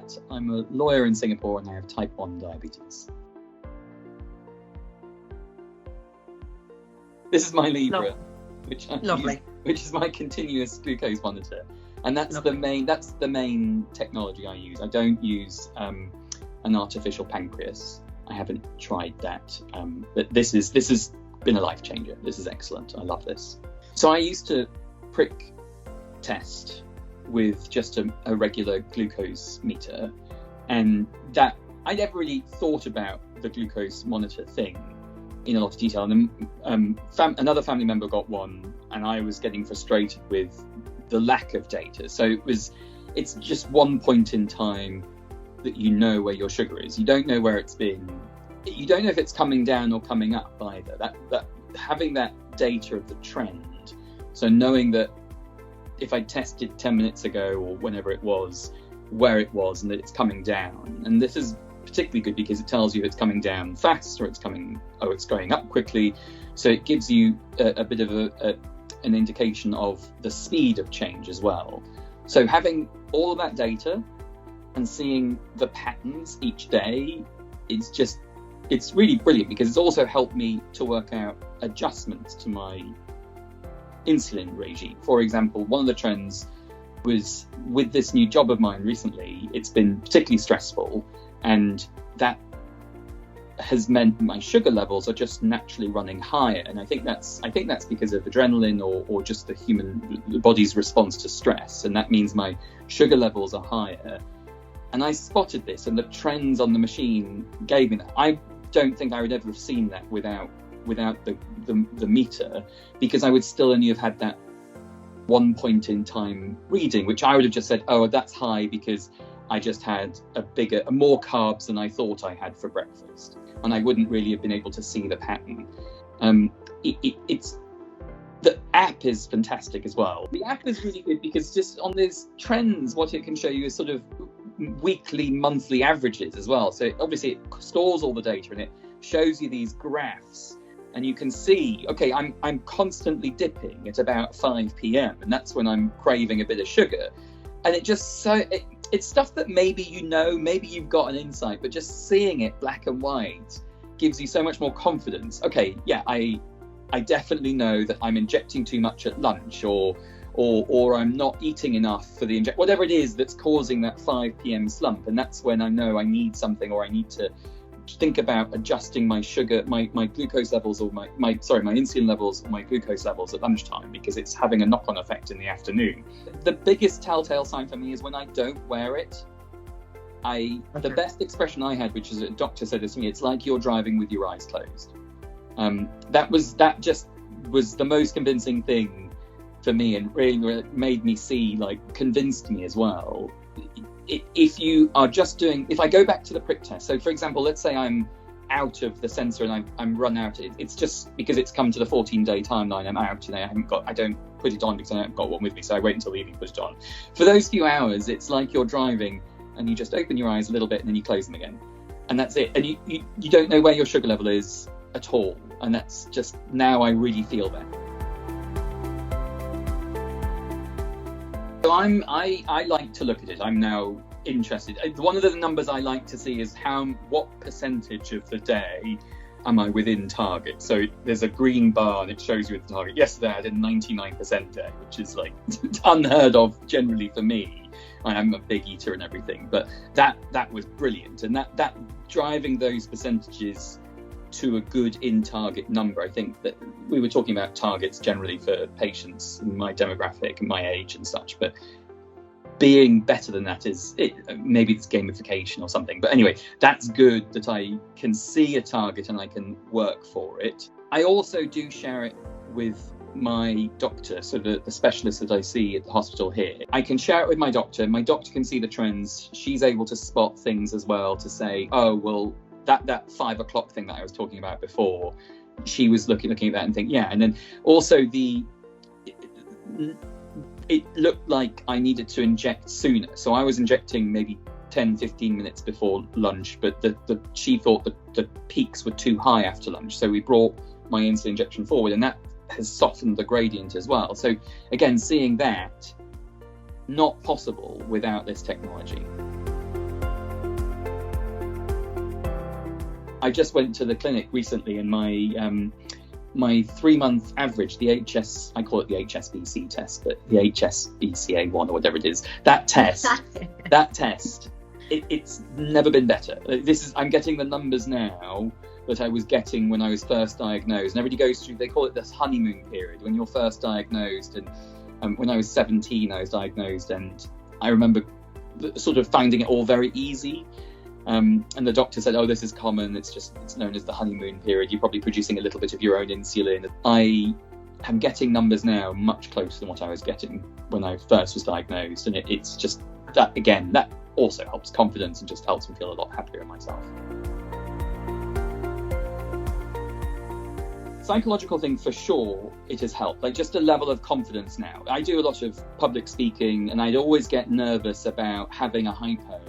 that, I'm a lawyer in Singapore and I have type 1 diabetes. This is my Libra, which I use, which is my continuous glucose monitor, and that's the main technology I use. I don't use an artificial pancreas. I haven't tried that, but this has been a life changer. This is excellent. I love this. So I used to prick test with just a regular glucose meter, and that I never really thought about the glucose monitor thing in a lot of detail. And then another family member got one, and I was getting frustrated with the lack of data. So it's just one point in time that you know where your sugar is. You don't know where it's been. You don't know if it's coming down or coming up either. That having that data of the trend, so knowing that if I tested 10 minutes ago or whenever it was, where it was and that it's coming down. And this is particularly good because it tells you if it's coming down fast or it's going up quickly. So it gives you a bit of an indication of the speed of change as well. So having all of that data and seeing the patterns each day, it's really brilliant, because it's also helped me to work out adjustments to my insulin regime. For example, one of the trends was with this new job of mine recently, it's been particularly stressful, and that has meant my sugar levels are just naturally running higher. And I think that's because of adrenaline or just the body's response to stress. And that means my sugar levels are higher. And I spotted this, and the trends on the machine gave me that. I don't think I would ever have seen that without the meter, because I would still only have had that one point in time reading, which I would have just said, oh, that's high because I just had more carbs than I thought I had for breakfast, and I wouldn't really have been able to see the pattern. It's the app is fantastic as well. The app is really good because just on these trends, what it can show you is sort of weekly, monthly averages as well. So obviously it stores all the data and it shows you these graphs, and you can see, okay, I'm constantly dipping at about 5 p.m. and that's when I'm craving a bit of sugar. And it's stuff that maybe maybe you've got an insight, but just seeing it black and white gives you so much more confidence. Okay, yeah, I definitely know that I'm injecting too much at lunch, or I'm not eating enough for the whatever it is that's causing that 5 p.m. slump. And that's when I know I need something, or I need to think about adjusting my sugar, my glucose levels, or my insulin levels, or my glucose levels at lunchtime, because it's having a knock-on effect in the afternoon. The biggest telltale sign for me is when I don't wear it. The best expression I had, which is a doctor said this to me, it's like you're driving with your eyes closed. That just was the most convincing thing for me, and really made me see, convinced me as well. If I go back to the prick test, so for example, let's say I'm out of the sensor and I'm run out, it's just because it's come to the 14-day timeline, I'm out and I don't put it on because I haven't got one with me, so I wait until the evening to put it on. For those few hours, it's like you're driving and you just open your eyes a little bit and then you close them again, and that's it. And you don't know where your sugar level is at all, and that's just, now I really feel that. So I like to look at it. I'm now interested. One of the numbers I like to see is what percentage of the day am I within target. So there's a green bar and it shows you the target. Yesterday I had a 99% day, which is unheard of generally for me. I'm a big eater and everything, but that was brilliant. And that driving those percentages to a good in-target number. I think that we were talking about targets generally for patients in my demographic and my age and such, but being better than that maybe it's gamification or something. But anyway, that's good that I can see a target and I can work for it. I also do share it with my doctor, so the specialist that I see at the hospital here. I can share it with my doctor. My doctor can see the trends. She's able to spot things as well, to say, oh, well, that 5 o'clock thing that I was talking about before, she was looking at that and think, yeah. And then also it looked like I needed to inject sooner. So I was injecting maybe 10-15 minutes before lunch, but she thought that the peaks were too high after lunch. So we brought my insulin injection forward, and that has softened the gradient as well. So again, seeing that, not possible without this technology. I just went to the clinic recently, and my 3-month average, I call it the HSBC test, but the HSBCA1 or whatever it is, that test, it's never been better. I'm getting the numbers now that I was getting when I was first diagnosed. And everybody goes through, they call it this honeymoon period, when you're first diagnosed. And when I was 17, I was diagnosed, and I remember sort of finding it all very easy. And the doctor said, oh, this is common. It's known as the honeymoon period. You're probably producing a little bit of your own insulin. I am getting numbers now much closer than what I was getting when I first was diagnosed. And it's just that, again, that also helps confidence and just helps me feel a lot happier in myself. Psychological thing, for sure, it has helped. Like, just a level of confidence now. I do a lot of public speaking, and I'd always get nervous about having a hypo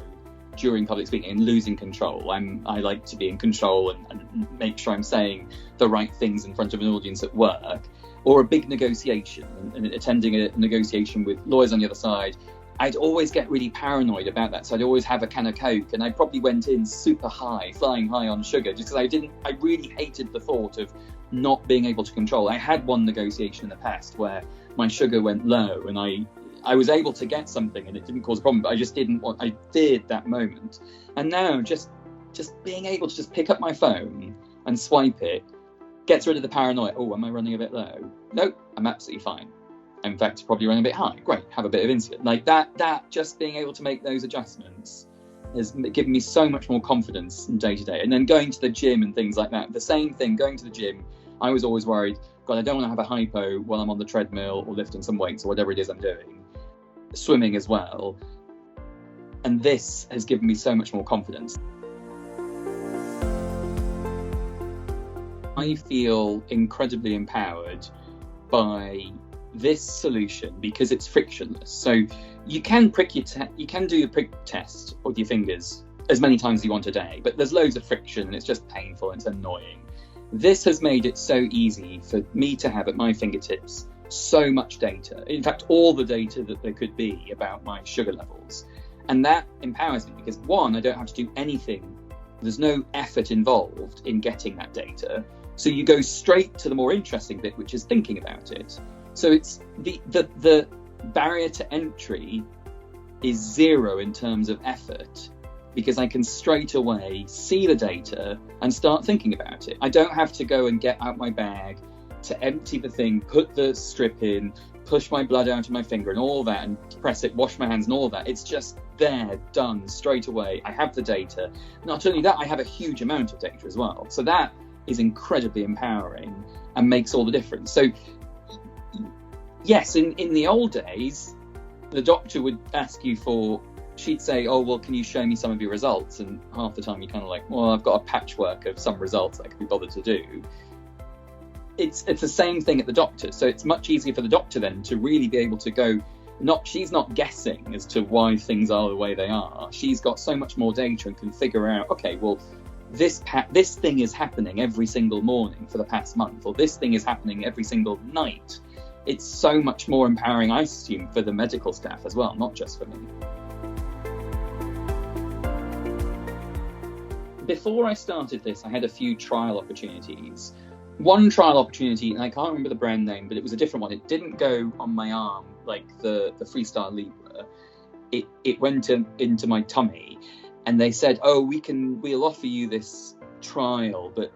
during public speaking and losing control. I like to be in control and make sure I'm saying the right things in front of an audience at work, or a big negotiation, and attending a negotiation with lawyers on the other side. I'd always get really paranoid about that. So I'd always have a can of Coke, and I probably went in super high, flying high on sugar, just because I really hated the thought of not being able to control. I had one negotiation in the past where my sugar went low, and I was able to get something and it didn't cause a problem, but I feared that moment. And now just being able to just pick up my phone and swipe it gets rid of the paranoia. Oh, am I running a bit low? No, I'm absolutely fine. In fact, probably running a bit high. Great, have a bit of insulin. Like that just being able to make those adjustments has given me so much more confidence in day to day. And then going to the gym and things like that, the same thing, going to the gym, I was always worried, God, I don't want to have a hypo while I'm on the treadmill or lifting some weights or whatever it is I'm doing. Swimming as well. And this has given me so much more confidence. I feel incredibly empowered by this solution because it's frictionless. So you can you can do the prick test with your fingers as many times as you want a day, but there's loads of friction and it's just painful and it's annoying. This has made it so easy for me to have at my fingertips so much data. In fact, all the data that there could be about my sugar levels. And that empowers me because, one, I don't have to do anything. There's no effort involved in getting that data. So you go straight to the more interesting bit, which is thinking about it. So it's the barrier to entry is zero in terms of effort, because I can straight away see the data and start thinking about it. I don't have to go and get out my bag to empty the thing, put the strip in, push my blood out of my finger and all that, and press it, wash my hands and all that. It's just there, done straight away. I have the data. Not only that, I have a huge amount of data as well. So that is incredibly empowering and makes all the difference. So yes, in the old days, the doctor would ask you she'd say, oh, well, can you show me some of your results? And half the time you're kind of like, well, I've got a patchwork of some results that I could be bothered to do. It's the same thing at the doctor. So it's much easier for the doctor then to really be able to go, she's not guessing as to why things are the way they are. She's got so much more data and can figure out, okay, well, this thing is happening every single morning for the past month, or this thing is happening every single night. It's so much more empowering, I assume, for the medical staff as well, not just for me. Before I started this, I had a few trial opportunities. One trial opportunity, and I can't remember the brand name, but it was a different one. It didn't go on my arm like the Freestyle Libre. It went into my tummy, and they said, oh, we'll offer you this trial, but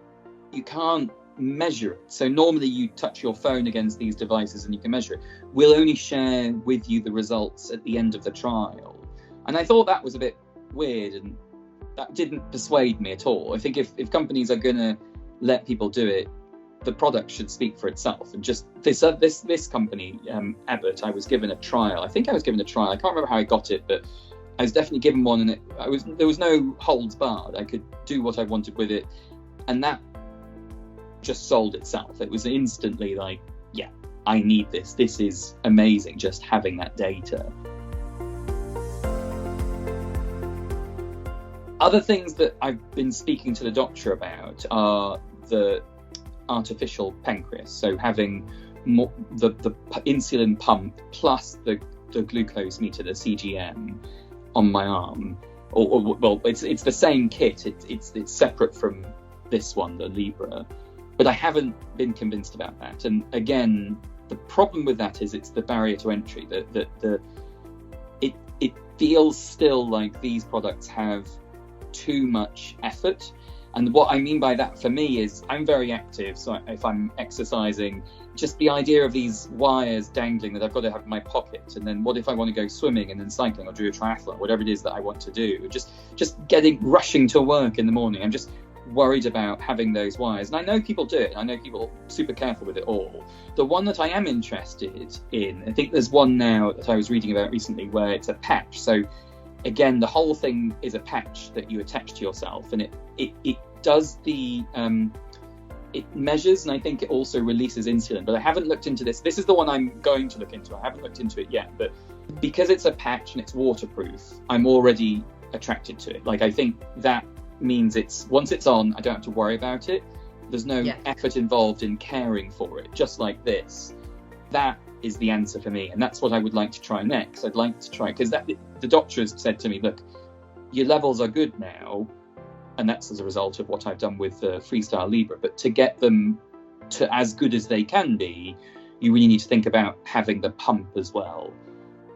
you can't measure it. So normally you touch your phone against these devices and you can measure it. We'll only share with you the results at the end of the trial. And I thought that was a bit weird, and that didn't persuade me at all. I think if companies are going to let people do it, the product should speak for itself. And just this company, Abbott, I was given a trial. I think I was given a trial. I can't remember how I got it, but I was definitely given one, and there was no holds barred. I could do what I wanted with it, and that just sold itself. It was instantly like, yeah, I need this. This is amazing, just having that data. Other things that I've been speaking to the doctor about are the artificial pancreas. So having more, the insulin pump plus the glucose meter, the CGM, on my arm. Well, it's the same kit. It's separate from this one, the Libra, but I haven't been convinced about that. And again, the problem with that is it's the barrier to entry. It feels still like these products have too much effort. And what I mean by that for me is I'm very active. So if I'm exercising, just the idea of these wires dangling that I've got to have in my pocket. And then what if I want to go swimming and then cycling or do a triathlon, whatever it is that I want to do, just rushing to work in the morning. I'm just worried about having those wires. And I know people do it. I know people are super careful with it all. The one that I am interested in, I think there's one now that I was reading about recently where it's a patch. So again, the whole thing is a patch that you attach to yourself, and it does the it measures, and I think it also releases insulin, but I haven't looked into this. This is the one I'm going to look into. I haven't looked into it yet, but because it's a patch and it's waterproof, I'm already attracted to it. Like, I think that means once it's on, I don't have to worry about it. There's no effort involved in caring for it, just like this. That is the answer for me, and that's what I would like to try next. I'd like to try, because the doctor has said to me, look, your levels are good now, and that's as a result of what I've done with the Freestyle Libra, but to get them to as good as they can be, you really need to think about having the pump as well.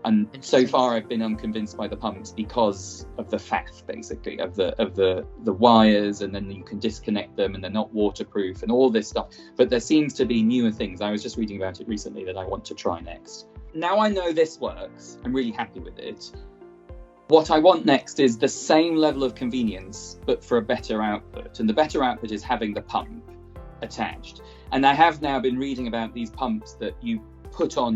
And so far I've been unconvinced by the pumps because of the faff, basically, of the wires, and then you can disconnect them and they're not waterproof and all this stuff. But there seems to be newer things. I was just reading about it recently that I want to try next. Now I know this works, I'm really happy with it. What I want next is the same level of convenience, but for a better output. And the better output is having the pump attached. And I have now been reading about these pumps that you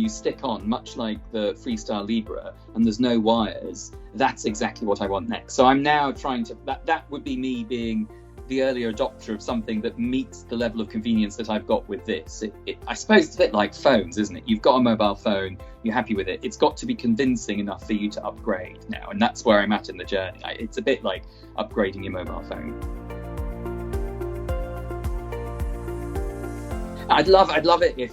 stick on, much like the Freestyle Libra, and there's no wires. That's exactly what I want next. So I'm now trying to, that would be me being the early adopter of something that meets the level of convenience that I've got with this. I suppose it's a bit like phones, isn't it? You've got a mobile phone, you're happy with it. It's got to be convincing enough for you to upgrade now, and that's where I'm at in the journey. It's a bit like upgrading your mobile phone. I'd love it if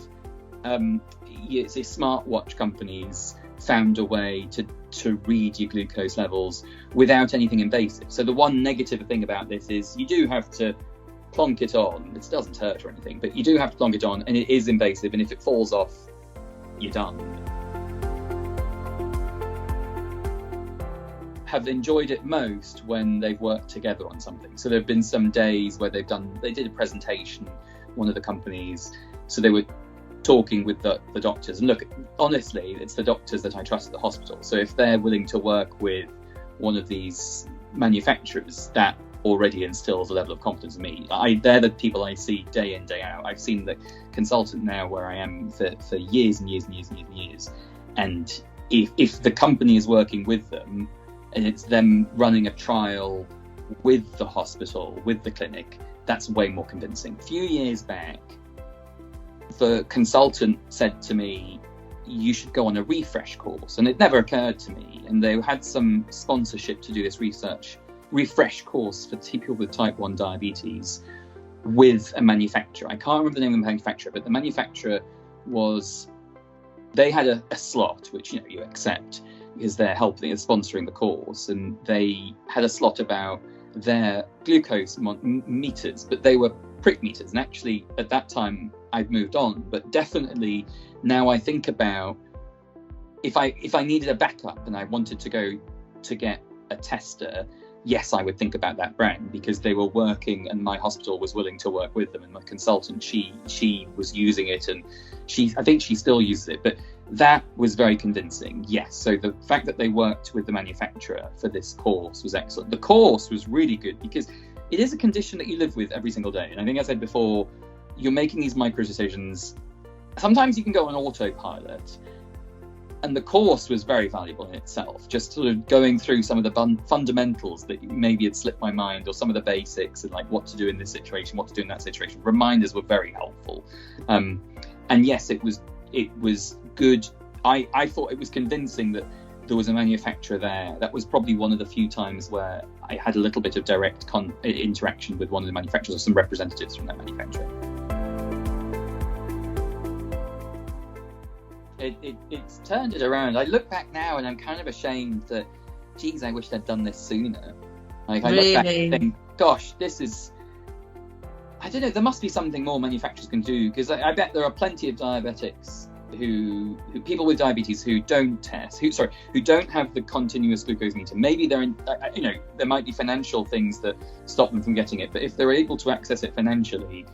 the smartwatch companies found a way to read your glucose levels without anything invasive. So the one negative thing about this is you do have to plonk it on. It doesn't hurt or anything, but you do have to plonk it on, and it is invasive, and if it falls off, you're done. Have enjoyed it most when they've worked together on something. So there have been some days where they did a presentation, one of the companies, so they were talking with the doctors, and look, honestly, it's the doctors that I trust at the hospital. So if they're willing to work with one of these manufacturers, that already instills a level of confidence in me. They're the people I see day in, day out. I've seen the consultant now where I am for years and years and years and years and years. And if the company is working with them, and it's them running a trial with the hospital, with the clinic, that's way more convincing. A few years back, the consultant said to me, you should go on a refresh course, and it never occurred to me. And they had some sponsorship to do this refresh course for people with type 1 diabetes with a manufacturer. I can't remember the name of the manufacturer, but the manufacturer they had a slot, which you accept because they're sponsoring the course, and they had a slot about their glucose meters, but they were prick meters. And actually at that time I'd moved on, but definitely now I think about if I needed a backup and I wanted to go to get a tester, yes, I would think about that brand because they were working and my hospital was willing to work with them, and my consultant, she was using it, and I think she still uses it, but that was very convincing. Yes, so the fact that they worked with the manufacturer for this course was excellent. The course was really good because it is a condition that you live with every single day, and I think I said before, you're making these micro decisions. Sometimes you can go on autopilot, and the course was very valuable in itself, just sort of going through some of the fundamentals that maybe had slipped my mind, or some of the basics, and like what to do in this situation, what to do in that situation. Reminders were very helpful, and yes, it was good. I thought it was convincing that there was a manufacturer there. That was probably one of the few times where I had a little bit of direct interaction with one of the manufacturers, or some representatives from that manufacturer. It's turned it around. I look back now and I'm kind of ashamed that, geez, I wish I'd done this sooner. Like, I look back and think, gosh, this is I don't know. There must be something more manufacturers can do, because I bet there are plenty of diabetics who people with diabetes who don't test, who don't have the continuous glucose meter. Maybe they're in, there might be financial things that stop them from getting it. But if they're able to access it financially,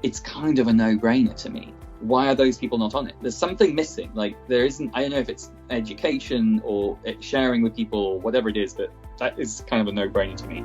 it's kind of a no-brainer to me. Why are those people not on it? There's something missing. Like, there isn't. I don't know if it's education or sharing with people, or whatever it is, but that is kind of a no-brainer to me.